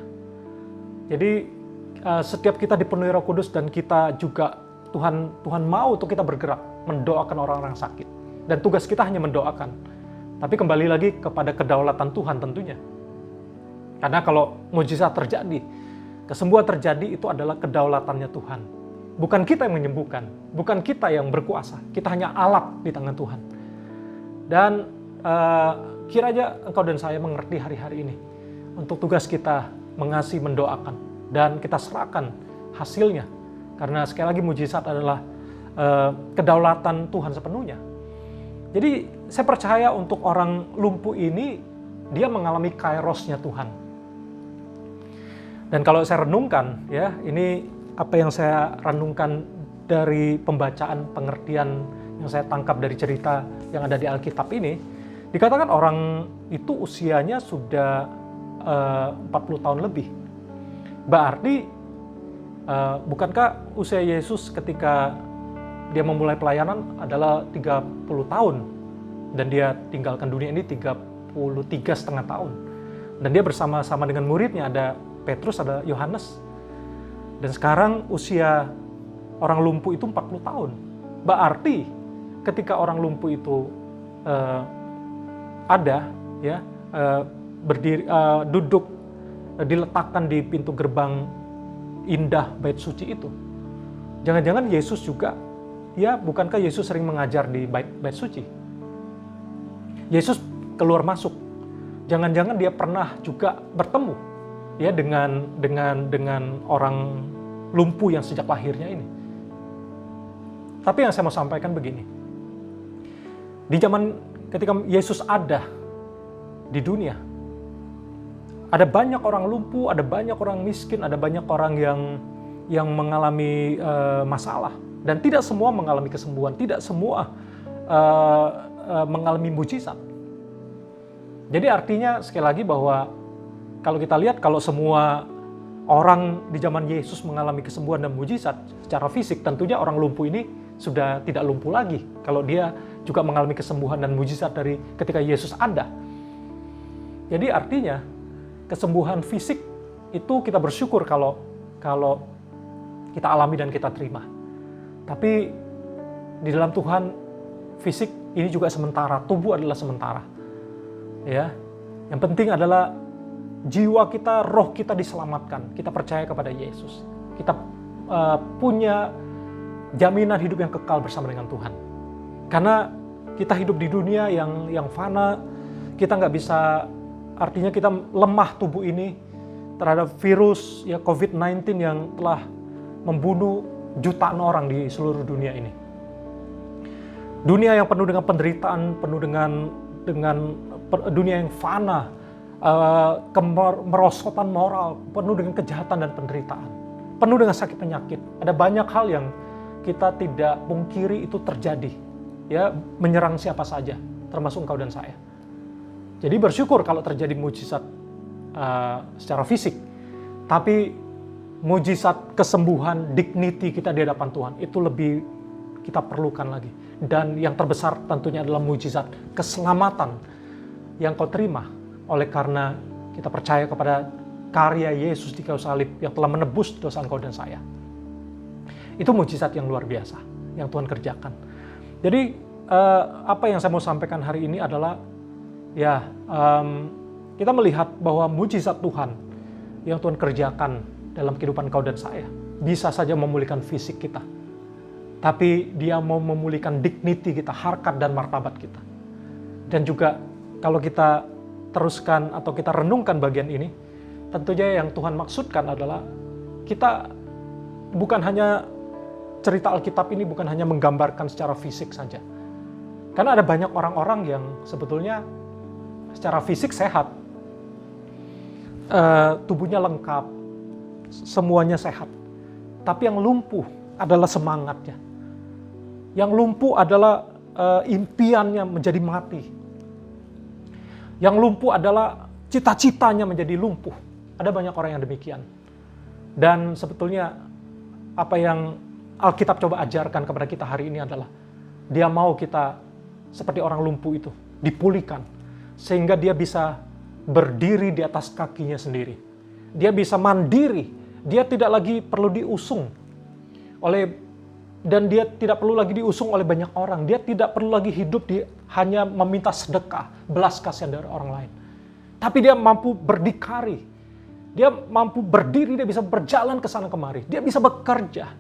Jadi setiap kita dipenuhi Roh Kudus dan kita juga Tuhan mau untuk kita bergerak mendoakan orang-orang sakit. Dan tugas kita hanya mendoakan. Tapi kembali lagi kepada kedaulatan Tuhan tentunya. Karena kalau mujizat terjadi, kesembuhan terjadi, itu adalah kedaulatannya Tuhan. Bukan kita yang menyembuhkan, bukan kita yang berkuasa. Kita hanya alat di tangan Tuhan. Dan kiranya engkau dan saya mengerti hari-hari ini. Untuk tugas kita mengasihi, mendoakan. Dan kita serahkan hasilnya. Karena sekali lagi mujizat adalah kedaulatan Tuhan sepenuhnya. Jadi saya percaya untuk orang lumpuh ini, dia mengalami kairosnya Tuhan. Dan kalau saya renungkan, ya, ini apa yang saya renungkan dari pembacaan, pengertian yang saya tangkap dari cerita yang ada di Alkitab ini, dikatakan orang itu usianya sudah 40 tahun lebih. Berarti, bukankah usia Yesus ketika dia memulai pelayanan adalah 30 tahun, dan dia tinggalkan dunia ini 33,5 tahun. Dan dia bersama-sama dengan muridnya, ada Petrus, ada Yohanes. Dan sekarang usia orang lumpuh itu 40 tahun. Berarti ketika orang lumpuh itu ada, ya, berdiri, duduk, diletakkan di pintu gerbang indah bait suci itu, jangan-jangan Yesus juga, ya, bukankah Yesus sering mengajar di bait suci? Yesus keluar masuk. Jangan-jangan dia pernah juga bertemu, ya, dengan orang lumpuh yang sejak lahirnya ini. Tapi yang saya mau sampaikan begini. Di zaman ketika Yesus ada di dunia, ada banyak orang lumpuh, ada banyak orang miskin, ada banyak orang yang mengalami masalah. Dan tidak semua mengalami kesembuhan, tidak semua mengalami mujizat. Jadi artinya sekali lagi bahwa kalau kita lihat, kalau semua orang di zaman Yesus mengalami kesembuhan dan mujizat secara fisik, tentunya orang lumpuh ini sudah tidak lumpuh lagi. Kalau dia juga mengalami kesembuhan dan mujizat dari ketika Yesus ada. Jadi artinya kesembuhan fisik itu kita bersyukur kalau kita alami dan kita terima. Tapi di dalam Tuhan, fisik ini juga sementara, tubuh adalah sementara. Ya, yang penting adalah jiwa kita, roh kita diselamatkan. Kita percaya kepada Yesus. Kita punya jaminan hidup yang kekal bersama dengan Tuhan. Karena kita hidup di dunia yang fana, kita nggak bisa, artinya kita lemah tubuh ini terhadap virus, ya, COVID-19 yang telah membunuh jutaan orang di seluruh dunia ini. Dunia yang penuh dengan penderitaan, penuh dengan dunia yang fana, kemerosotan moral, penuh dengan kejahatan dan penderitaan, penuh dengan sakit penyakit. Ada banyak hal yang kita tidak pungkiri itu terjadi, ya, menyerang siapa saja, termasuk engkau dan saya. Jadi bersyukur kalau terjadi mujizat secara fisik, tapi mujizat kesembuhan, dignity kita di hadapan Tuhan itu lebih kita perlukan lagi. Dan yang terbesar tentunya adalah mujizat keselamatan yang kau terima oleh karena kita percaya kepada karya Yesus di kayu salib yang telah menebus dosa engkau dan saya. Itu mujizat yang luar biasa yang Tuhan kerjakan. Jadi apa yang saya mau sampaikan hari ini adalah, ya, kita melihat bahwa mujizat Tuhan yang Tuhan kerjakan dalam kehidupan kau dan saya bisa saja memulihkan fisik kita, tapi Dia mau memulihkan dignity kita, harkat dan martabat kita. Dan juga kalau kita teruskan atau kita renungkan bagian ini, tentunya yang Tuhan maksudkan adalah kita bukan hanya cerita Alkitab ini bukan hanya menggambarkan secara fisik saja. Karena ada banyak orang-orang yang sebetulnya secara fisik sehat, tubuhnya lengkap, semuanya sehat. Tapi yang lumpuh adalah semangatnya. Yang lumpuh adalah impiannya menjadi mati. Yang lumpuh adalah cita-citanya menjadi lumpuh. Ada banyak orang yang demikian. Dan sebetulnya apa yang Alkitab coba ajarkan kepada kita hari ini adalah Dia mau kita seperti orang lumpuh itu dipulihkan sehingga dia bisa berdiri di atas kakinya sendiri. Dia bisa mandiri. Dia tidak lagi perlu diusung dan dia tidak perlu lagi diusung oleh banyak orang. Dia tidak perlu lagi hidup hanya meminta sedekah, belas kasihan dari orang lain. Tapi dia mampu berdikari. Dia mampu berdiri, dia bisa berjalan ke sana kemari. Dia bisa bekerja.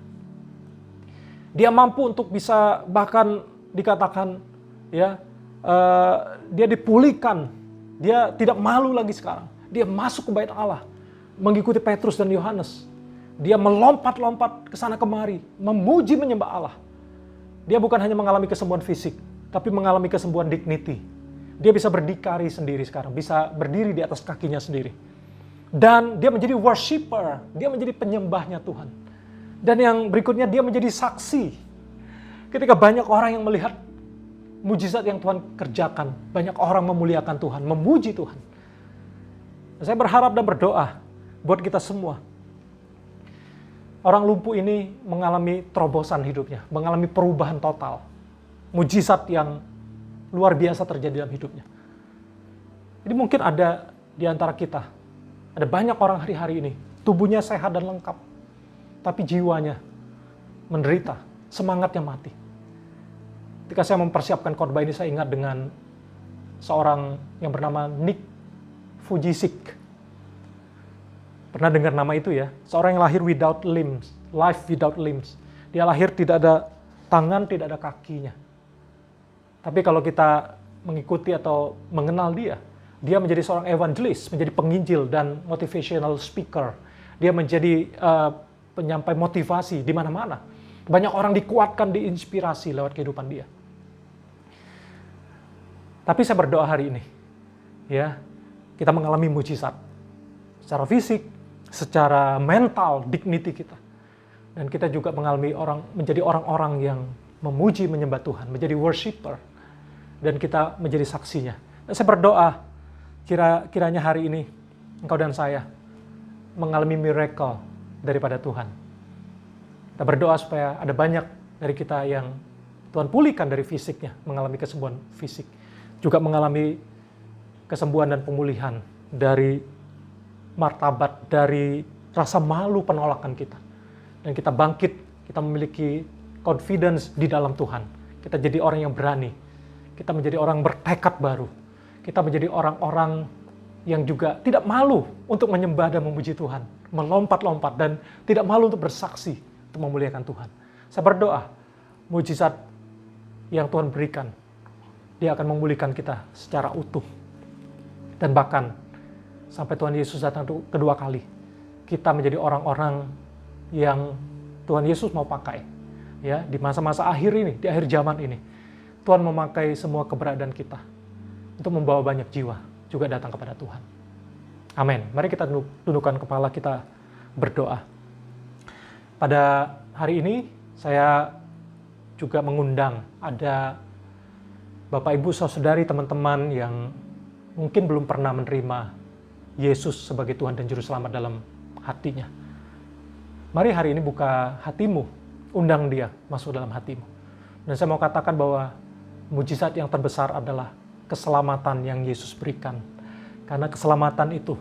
Dia mampu untuk bisa bahkan dikatakan ya dia dipulihkan. Dia tidak malu lagi sekarang. Dia masuk ke bait Allah, mengikuti Petrus dan Yohanes. Dia melompat-lompat ke sana kemari, memuji menyembah Allah. Dia bukan hanya mengalami kesembuhan fisik, tapi mengalami kesembuhan dignity. Dia bisa berdikari sendiri sekarang, bisa berdiri di atas kakinya sendiri. Dan dia menjadi worshiper, dia menjadi penyembahnya Tuhan. Dan yang berikutnya dia menjadi saksi. Ketika banyak orang yang melihat mujizat yang Tuhan kerjakan, banyak orang memuliakan Tuhan, memuji Tuhan. Saya berharap dan berdoa buat kita semua. Orang lumpuh ini mengalami terobosan hidupnya, mengalami perubahan total. Mujizat yang luar biasa terjadi dalam hidupnya. Jadi mungkin ada di antara kita, ada banyak orang hari-hari ini, tubuhnya sehat dan lengkap, tapi jiwanya menderita, semangatnya mati. Ketika saya mempersiapkan khotbah ini, saya ingat dengan seorang yang bernama Nick Vujicic. Pernah dengar nama itu ya? Seorang yang lahir without limbs, life without limbs. Dia lahir tidak ada tangan, tidak ada kakinya. Tapi kalau kita mengikuti atau mengenal dia menjadi seorang evangelis, menjadi penginjil dan motivational speaker. Dia menjadi penyampai motivasi di mana-mana. Banyak orang dikuatkan, diinspirasi lewat kehidupan dia. Tapi saya berdoa hari ini, ya, kita mengalami mujizat secara fisik, secara mental, dignity kita. Dan kita juga menjadi orang-orang yang memuji, menyembah Tuhan, menjadi worshiper. Dan kita menjadi saksinya. Dan saya berdoa, kiranya hari ini, engkau dan saya mengalami miracle daripada Tuhan. Kita berdoa supaya ada banyak dari kita yang Tuhan pulihkan dari fisiknya, mengalami kesembuhan fisik. Juga mengalami kesembuhan dan pemulihan dari martabat, dari rasa malu penolakan kita. Dan kita bangkit, kita memiliki confidence di dalam Tuhan. Kita jadi orang yang berani. Kita menjadi orang bertekad baru. Kita menjadi orang-orang yang juga tidak malu untuk menyembah dan memuji Tuhan. Melompat-lompat dan tidak malu untuk bersaksi, untuk memuliakan Tuhan. Saya berdoa, mujizat yang Tuhan berikan, Dia akan memulihkan kita secara utuh. Dan bahkan, sampai Tuhan Yesus datang kedua kali, kita menjadi orang-orang yang Tuhan Yesus mau pakai. Ya, di masa-masa akhir ini, di akhir zaman ini, Tuhan memakai semua keberadaan kita untuk membawa banyak jiwa juga datang kepada Tuhan. Amin. Mari kita tundukkan kepala, kita berdoa. Pada hari ini, saya juga mengundang ada Bapak, Ibu, Saudari, teman-teman yang mungkin belum pernah menerima Yesus sebagai Tuhan dan Juru Selamat dalam hatinya. Mari hari ini buka hatimu, undang Dia masuk dalam hatimu. Dan saya mau katakan bahwa mujizat yang terbesar adalah keselamatan yang Yesus berikan. Karena keselamatan itu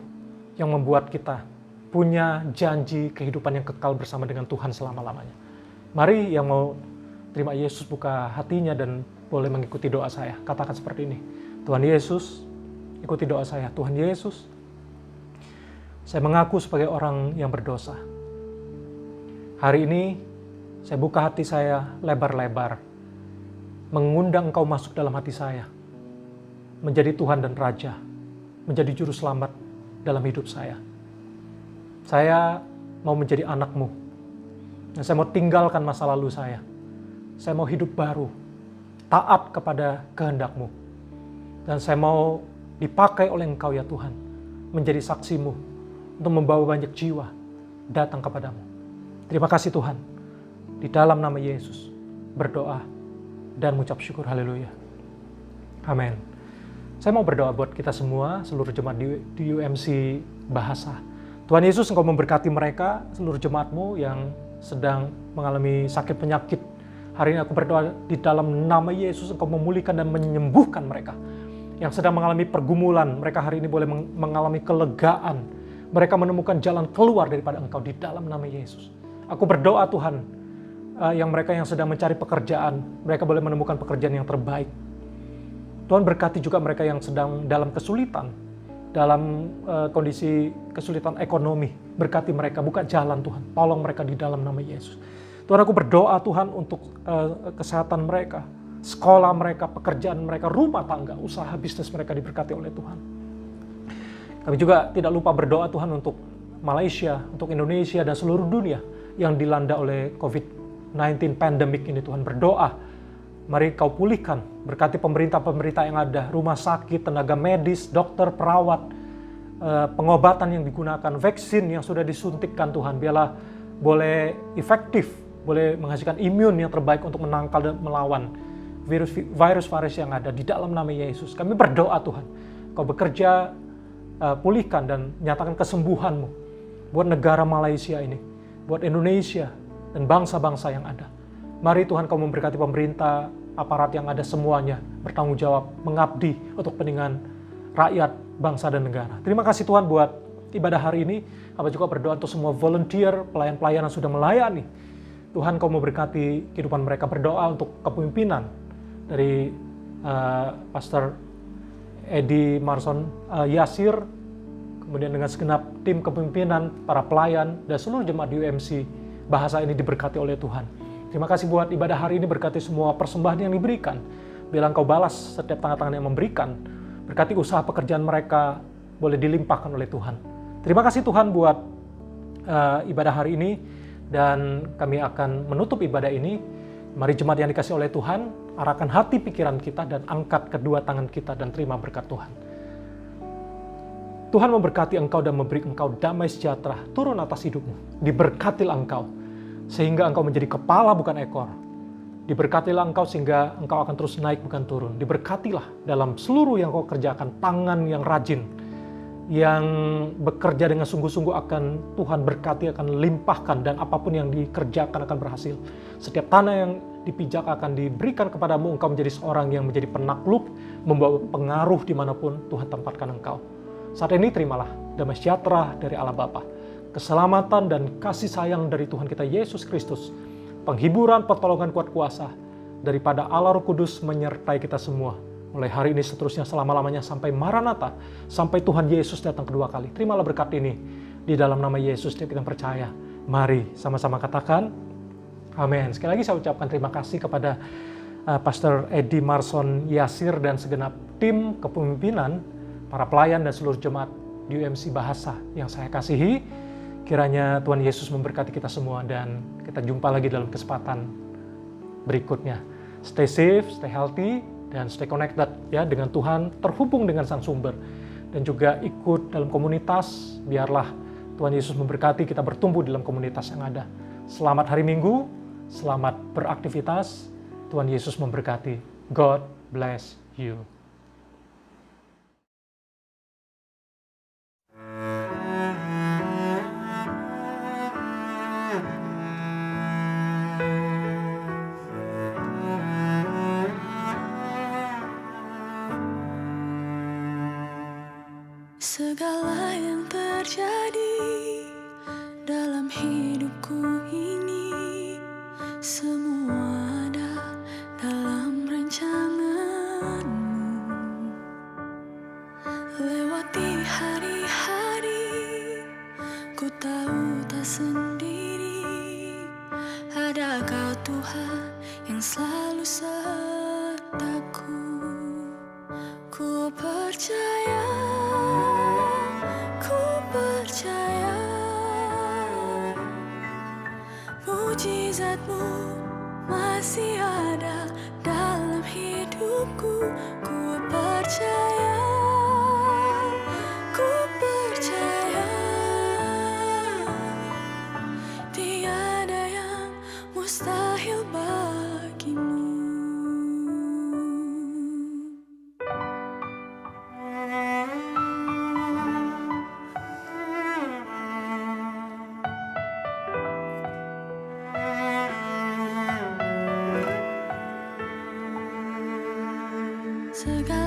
yang membuat kita punya janji kehidupan yang kekal bersama dengan Tuhan selama-lamanya. Mari yang mau terima Yesus buka hatinya dan boleh mengikuti doa saya. Katakan seperti ini. Tuhan Yesus, ikuti doa saya. Tuhan Yesus, saya mengaku sebagai orang yang berdosa. Hari ini saya buka hati saya lebar-lebar. Mengundang Engkau masuk dalam hati saya. Menjadi Tuhan dan Raja. Menjadi Juru Selamat dalam hidup saya. Saya mau menjadi anak-Mu. Dan saya mau tinggalkan masa lalu saya. Saya mau hidup baru. Taat kepada kehendak-Mu. Dan saya mau dipakai oleh Engkau ya Tuhan. Menjadi saksi-Mu. Untuk membawa banyak jiwa datang kepadamu. Terima kasih Tuhan. Di dalam nama Yesus berdoa dan mengucap syukur. Haleluya. Amin. Saya mau berdoa buat kita semua, seluruh jemaat di UMC Bahasa. Tuhan Yesus, Engkau memberkati mereka, seluruh jemaat-Mu yang sedang mengalami sakit penyakit. Hari ini aku berdoa di dalam nama Yesus, Engkau memulihkan dan menyembuhkan mereka. Yang sedang mengalami pergumulan, mereka hari ini boleh mengalami kelegaan. Mereka menemukan jalan keluar daripada Engkau di dalam nama Yesus. Aku berdoa Tuhan, yang mereka yang sedang mencari pekerjaan, mereka boleh menemukan pekerjaan yang terbaik. Tuhan berkati juga mereka yang sedang dalam kesulitan, dalam kondisi kesulitan ekonomi. Berkati mereka, buka jalan Tuhan. Tolong mereka di dalam nama Yesus. Tuhan, aku berdoa Tuhan untuk kesehatan mereka, sekolah mereka, pekerjaan mereka, rumah tangga, usaha bisnis mereka diberkati oleh Tuhan. Kami juga tidak lupa berdoa Tuhan untuk Malaysia, untuk Indonesia dan seluruh dunia yang dilanda oleh COVID-19 pandemic ini. Tuhan, berdoa, mari Kau pulihkan, berkati pemerintah-pemerintah yang ada, rumah sakit, tenaga medis, dokter, perawat, pengobatan yang digunakan, vaksin yang sudah disuntikkan Tuhan, biarlah boleh efektif, boleh menghasilkan imun yang terbaik untuk menangkal dan melawan virus-virus yang ada di dalam nama Yesus. Kami berdoa Tuhan, Kau bekerja, pulihkan dan nyatakan kesembuhan-Mu buat negara Malaysia ini, buat Indonesia dan bangsa-bangsa yang ada. Mari Tuhan Kau memberkati pemerintah, aparat yang ada semuanya bertanggung jawab, mengabdi untuk kepentingan rakyat, bangsa dan negara. Terima kasih Tuhan buat ibadah hari ini. Kami juga berdoa untuk semua volunteer, pelayan-pelayan yang sudah melayani. Tuhan Kau memberkati kehidupan mereka. Berdoa untuk kepemimpinan dari Pastor Edi Marson Yasir, kemudian dengan segenap tim kepemimpinan, para pelayan, dan seluruh jemaat di UMC Bahasa ini diberkati oleh Tuhan. Terima kasih buat ibadah hari ini, berkati semua persembahan yang diberikan. Biarlah Engkau balas setiap tangan-tangan yang memberikan. Berkati usaha pekerjaan mereka boleh dilimpahkan oleh Tuhan. Terima kasih Tuhan buat ibadah hari ini, dan kami akan menutup ibadah ini. Mari jemaat yang dikasih oleh Tuhan, arahkan hati pikiran kita dan angkat kedua tangan kita dan terima berkat Tuhan. Tuhan memberkati engkau dan memberi engkau damai sejahtera turun atas hidupmu. Diberkatilah engkau sehingga engkau menjadi kepala bukan ekor. Diberkatilah engkau sehingga engkau akan terus naik bukan turun. Diberkatilah dalam seluruh yang kau kerjakan, tangan yang rajin, yang bekerja dengan sungguh-sungguh akan Tuhan berkati, akan limpahkan, dan apapun yang dikerjakan akan berhasil. Setiap tanah yang dipijak akan diberikan kepadamu, engkau menjadi seorang yang menjadi penakluk, membawa pengaruh dimanapun Tuhan tempatkan engkau. Saat ini terimalah damai sejahtera dari Allah Bapa, keselamatan dan kasih sayang dari Tuhan kita Yesus Kristus, penghiburan, pertolongan kuat kuasa daripada Allah Roh Kudus menyertai kita semua. Mulai hari ini seterusnya selama-lamanya sampai Maranatha, sampai Tuhan Yesus datang kedua kali. Terimalah berkat ini di dalam nama Yesus kita percaya. Mari sama-sama katakan amin. Sekali lagi saya ucapkan terima kasih kepada Pastor Edi Marson Yasir dan segenap tim kepemimpinan, para pelayan dan seluruh jemaat di UMC Bahasa yang saya kasihi. Kiranya Tuhan Yesus memberkati kita semua dan kita jumpa lagi dalam kesempatan berikutnya. Stay safe, stay healthy, dan stay connected ya dengan Tuhan, terhubung dengan Sang Sumber, dan juga ikut dalam komunitas. Biarlah Tuhan Yesus memberkati kita bertumbuh dalam komunitas yang ada. Selamat hari Minggu, selamat beraktivitas. Tuhan Yesus memberkati. God bless you. Segala yang terjadi dalam hidupku ini, semua ada dalam rancangan-Mu. Lewati hari-hari, ku tahu tak sendiri, ada Kau Tuhan yang selalu sertaku. Ku percaya, mujizat-Mu masih ada dalam hidupku. Ku percaya, ku percaya, tiada segala